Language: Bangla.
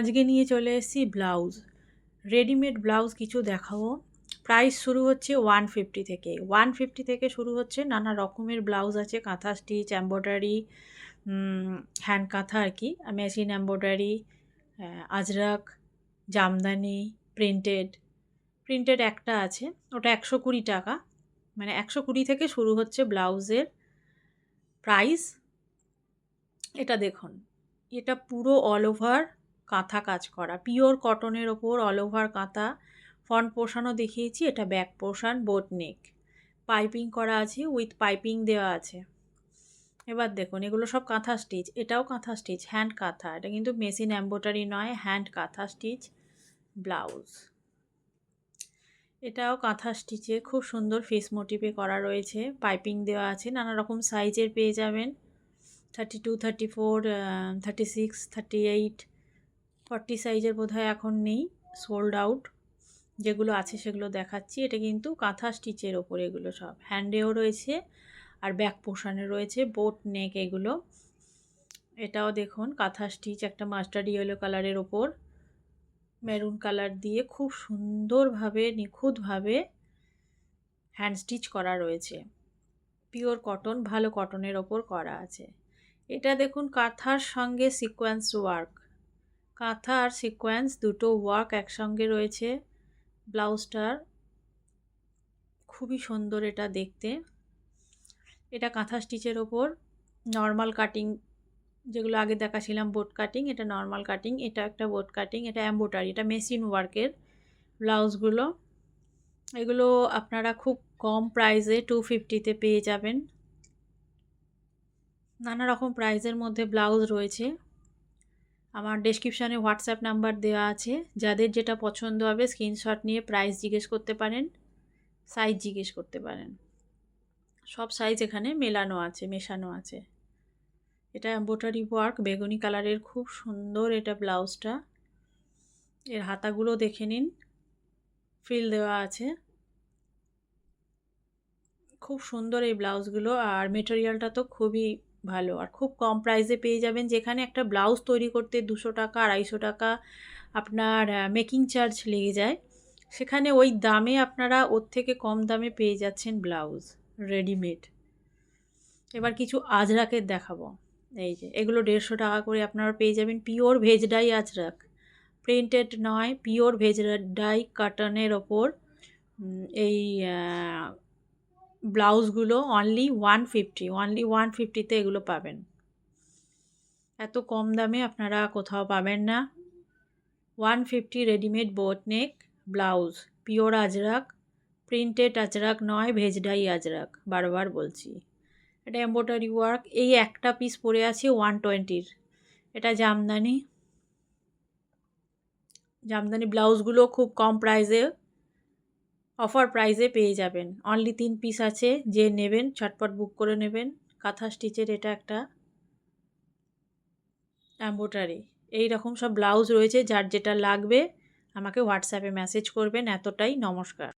আজকে নিয়ে চলে এসেছি ব্লাউজ, রেডিমেড ব্লাউজ কিছু দেখাবো। প্রাইস শুরু হচ্ছে 150 থেকে, 150 থেকে শুরু হচ্ছে। নানা রকমের ব্লাউজ আছে, কাঁথা স্টিচ, এম্ব্রয়ডারি, হ্যান্ড কাঁথা আর কি, machine embroidery, Ajrak, Jamdani, printed. Printed একটা আছে, ওটা 120 টাকা, মানে 120 থেকে শুরু হচ্ছে ব্লাউজের প্রাইস। এটা দেখুন, এটা পুরো অল ওভার কাঁথা কাজ করা, পিওর কটনের ওপর অল ওভার কাঁথা। ফ্রন্ট পোর্শনও দেখিয়েছি, এটা ব্যাক পোর্শন, বোট নেক, পাইপিং করা আছে, উইথ পাইপিং দেওয়া আছে। এবার দেখুন, এগুলো সব কাঁথা স্টিচ, এটাও কাঁথা স্টিচ, হ্যান্ড কাঁথা, এটা কিন্তু মেশিন এম্ব্রয়ডারি নয়, হ্যান্ড কাঁথা স্টিচ ব্লাউজ। এটাও কাঁথা স্টিচে খুব সুন্দর ফেস মোটিভে করা রয়েছে, পাইপিং দেওয়া আছে, নানা রকম সাইজের পেয়ে যাবেন। 32, 34, 36, 38, 40 সাইজের বোধহয় এখন নেই, সোল্ড আউট। যেগুলো আছে সেগুলো দেখাচ্ছি। এটা কিন্তু কাঁথা স্টিচের ওপর, এগুলো সব হ্যান্ডেও রয়েছে আর ব্যাক পোর্শনে রয়েছে, বোট নেক এগুলো। এটাও দেখুন কাঁথা স্টিচ, একটা মাস্টার্ড ইয়েলো কালারের ওপর মেরুন কালার দিয়ে খুব সুন্দরভাবে নিখুঁতভাবে হ্যান্ড স্টিচ করা রয়েছে, পিওর কটন, ভালো কটনের ওপর করা আছে। এটা দেখুন কাঁথার সঙ্গে সিকোয়েন্স ওয়ার্ক, কাঁথা আর সিকোয়েন্স দুটো ওয়ার্ক একসঙ্গে রয়েছে ব্লাউজটার, খুবই সুন্দর এটা দেখতে। এটা কাঁথা স্টিচের ওপর নর্মাল কাটিং, যেগুলো আগে দেখাছিলাম বোট কাটিং, এটা নর্মাল কাটিং, এটা একটা বোট কাটিং, এটা এম্ব্রয়ডারি, এটা মেশিন ওয়ার্কের ব্লাউজগুলো। এগুলো আপনারা খুব কম প্রাইসে 250-তে পেয়ে যাবেন। নানা রকম প্রাইসের মধ্যে ব্লাউজ রয়েছে। আমার ডেসক্রিপশানে হোয়াটসঅ্যাপ নাম্বার দেওয়া আছে, যাদের যেটা পছন্দ হবে স্ক্রিনশট নিয়ে প্রাইস জিজ্ঞেস করতে পারেন, সাইজ জিজ্ঞেস করতে পারেন। সব সাইজ এখানে মেলানো আছে, মেশানো আছে। এটা এম্ব্রয়ডারি ওয়ার্ক, বেগুনি কালারের, খুব সুন্দর এটা ব্লাউজটা। এর হাতাগুলো দেখে নিন, ফ্রিল দেওয়া আছে, খুব সুন্দর এই ব্লাউজগুলো। আর মেটেরিয়ালটা তো খুবই ভালো, আর খুব কম প্রাইসে পেয়ে যাবেন। যেখানে একটা ব্লাউজ তৈরি করতে 200 টাকা 250 টাকা আপনার মেকিং চার্জ লেগে যায়, সেখানে ওই দামে আপনারা ওর থেকে কম দামে পেয়ে যাচ্ছেন ব্লাউজ রেডিমেড। এবার কিছু আজরাকের দেখাবো। এই যে এগুলো 150 টাকা করে আপনারা পেয়ে যাবেন, pure veg die Ajrak, printed নয়, পিওর ভেজ ডাই কাটনের ওপর এই ব্লাউজগুলো অনলি 150, অনলি 150-তে এগুলো পাবেন। এত কম দামে আপনারা কোথাও পাবেন না। 150 রেডিমেড বোট নেক blouse, pure Ajrak, printed Ajrak নয়, ভেজ ডাই আজরাক, বারবার বলছি। এটা এম্ব্রয়ডারি ওয়ার্ক, এই একটা পিস পরে আছে 120-র। এটা জামদানি, জামদানি ব্লাউজগুলো খুব কম প্রাইসে, অফার প্রাইসে পেয়ে যাবেন। অনলি 3 পিস আছে, যে নেবেন ছটপট বুক করে নেবেন। কাঁথা স্টিচের এটা একটা এম্ব্রয়ডারি, এই রকম সব ব্লাউজ রয়েছে। যার যেটা লাগবে আমাকে হোয়াটসঅ্যাপে মেসেজ করবেন। এতটাই, নমস্কার।